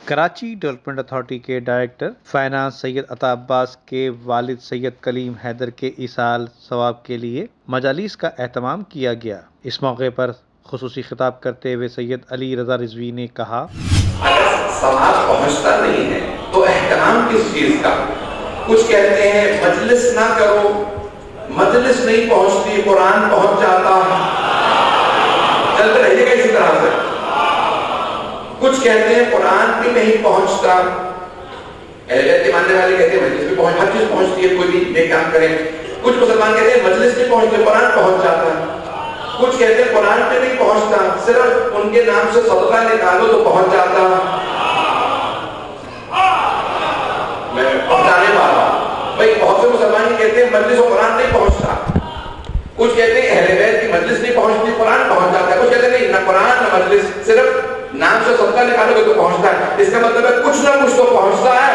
Karachi development authority کے director finance سید عطا عباس کے والد سید کلیم حیدر کے ایصال ثواب کے لیے مجالس کا اہتمام کیا گیا۔ اس موقع پر خصوصی خطاب کرتے ہوئے سید علی رضا رضوی نے کہا، اگر ثواب پہنچتا نہیں ہے تو اہتمام کس چیز کا؟ کچھ کہتے ہیں مجلس نہ کرو، مجلس نہیں پہنچتی، قرآن پہنچ جاتا، چلتے رہیے گا اسی طرح سے۔ کچھ کہتے ہیں قرآن بھی نہیں پہنچتا، اہل بیت کے ماننے والے کہتے ہیں مجلس بھی پہنچ، ہر چیز پہنچتی ہے، کوئی بھی نیک کام کرے۔ کچھ مسلمان کہتے ہیں مجلس نہیں پہنچتی، قرآن پہنچ جاتا۔ کچھ کہتے ہیں قرآن پہ نہیں پہنچتا، صرف ان کے نام سے صدقہ نکالو تو پہنچ جاتا۔ میں پہنچانے والا بھائی، بہت سے مسلمان کہتے ہیں مجلس و قرآن نہیں پہنچتا۔ کچھ کہتے ہیں اہل بیت کی مجلس نہیں پہنچتی، قرآن پہنچ جاتا ہے۔ کچھ کہتے ہیں نہیں، نہ قرآن نہ مجلس، صرف نام سے صدقہ نکالو گے تو پہنچتا ہے۔ اس کا مطلب ہے کچھ نہ کچھ تو پہنچتا ہے،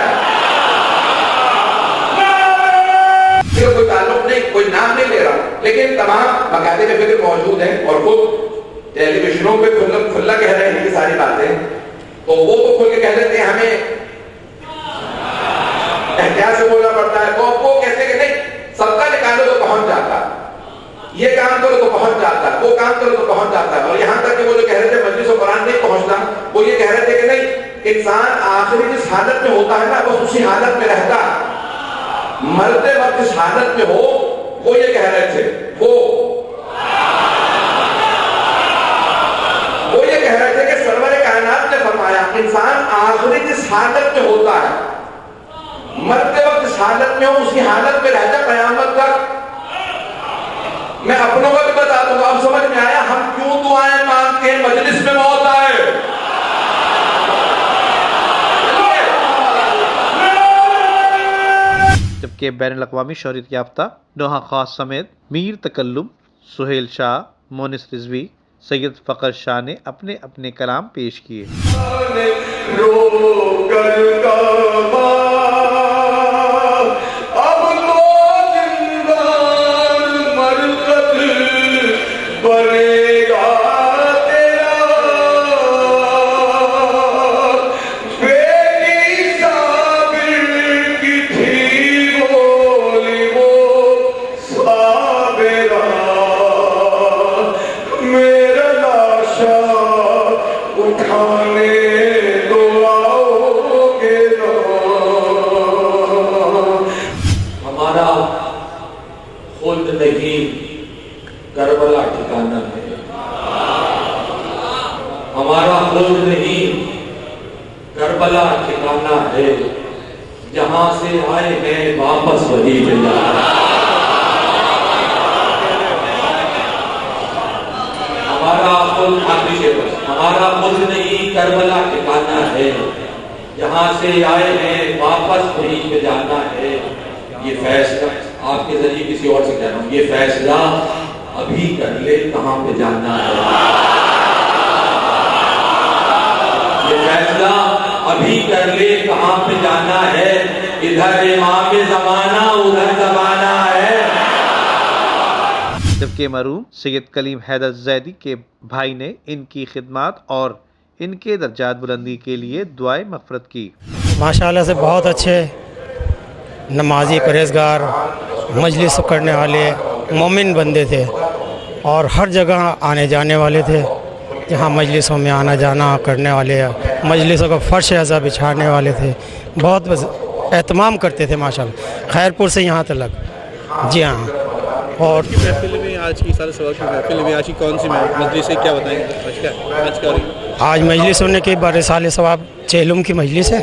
صرف کوئی تعلق نہیں، کوئی نام نہیں لے رہا، لیکن تمام مکاتب فکر موجود ہیں اور خود ٹیلی ویژنوں پہ کھلا کہہ رہے ہیں یہ ساری باتیں، تو وہ تو کھل کے کہہ دیتے ہیں، ہمیں احتیاط سے بولنا پڑتا ہے۔ تو وہ کہتے ہیں کہ نہیں، صدقہ نکالو تو پہنچ جاتا، یہ کام کرو تو پہنچ جاتا ہے، وہ کام کرو تو پہنچ جاتا ہے۔ اور یہاں تک کہ وہ جو کہہ رہے تھے مجلس و قرآن نہیں پہنچتا، وہ یہ کہہ رہے تھے کہ نہیں، انسان آخری جس حالت میں ہوتا ہے نا، وہ اسی حالت میں رہتا، مرتے وقت اس حالت میں ہو، وہ یہ کہہ رہے تھے، وہ یہ کہہ رہے تھے کہ سرور کائنات نے فرمایا انسان آخری جس حالت میں ہوتا ہے، مرتے وقت اس حالت میں ہو، اسی حالت میں رہتا قیامت تک۔ میں اپنوں کو بھی بتا دوں گا، اب سمجھ میں آیا ہم کیوں دعائیں مانگتے ہیں مجلس میں موت آئے۔ جبکہ بین الاقوامی شہرت یافتہ نوحہ خاص سمیت میر تکلم، سہیل شاہ، مونس رضوی، سید فخر شاہ نے اپنے اپنے کلام پیش کیے۔ کربلا ٹھکانہ ہے، ہمارا خلد نہیں کربلا ٹھکانہ ہے، جہاں سے آئے ہیں واپس وہی پہ جانا۔ ہمارا خلد نہیں کربلا ٹھکانہ ہے، جہاں سے آئے ہیں واپس وہی پہ جانا ہے۔ یہ فیصلہ آپ کے ذریعے کسی اور سے کہہ رہا ہوں، یہ فیصلہ ابھی کر لے کہاں پہ جانا ہے، یہ فیصلہ ابھی کر لے کہاں پہ جانا ہے، ادھر امام زمانہ ادھر زمانہ ہے۔ جبکہ مرحوم سید کلیم حیدر زیدی کے بھائی نے ان کی خدمات اور ان کے درجات بلندی کے لیے دعائیں مغفرت کی۔ ماشاءاللہ سے بہت اچھے نمازی، پرہیزگار، مجلس کرنے والے مومن بندے تھے اور ہر جگہ آنے جانے والے تھے، جہاں مجلسوں میں آنا جانا کرنے والے، مجلسوں کا فرش ازا بچھانے والے تھے، بہت اہتمام کرتے تھے ماشاءاللہ، خیرپور سے یہاں تک۔ جی ہاں، اور محفل میں آج کی سارے سوال کی محفل میں آج کی کون سی مجلس ہے، کیا بتائیں گے آج کیا؟ آج مجلس ہونے کے بعد رسالہ ثواب چہلم کی مجلس ہے۔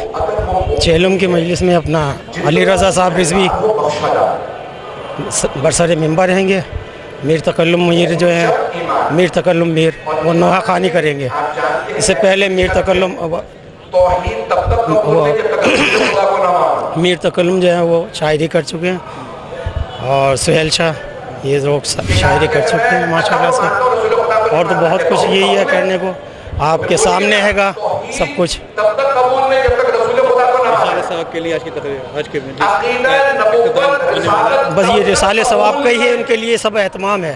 چہلم کی مجلس میں اپنا علی رضا صاحب رضوی برسر ممبر رہیں گے، میر تکلم میر جو ہیں، میر تکلم میر وہ نوحہ خوانی کریں گے۔ اس سے پہلے میر تکلم جو ہیں وہ شاعری کر چکے ہیں، اور سہیل شاہ یہ لوگ شاعری کر چکے ہیں ماشاءاللہ سے۔ اور تو بہت کچھ یہی ہے کرنے کو، آپ کے سامنے ہے گا سب کچھ۔ کے لیے آج کی تقریر، آج کے بس یہ رسالہ ثواب کا ہی ہے، ان کے لیے سب اہتمام ہے۔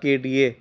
KDA,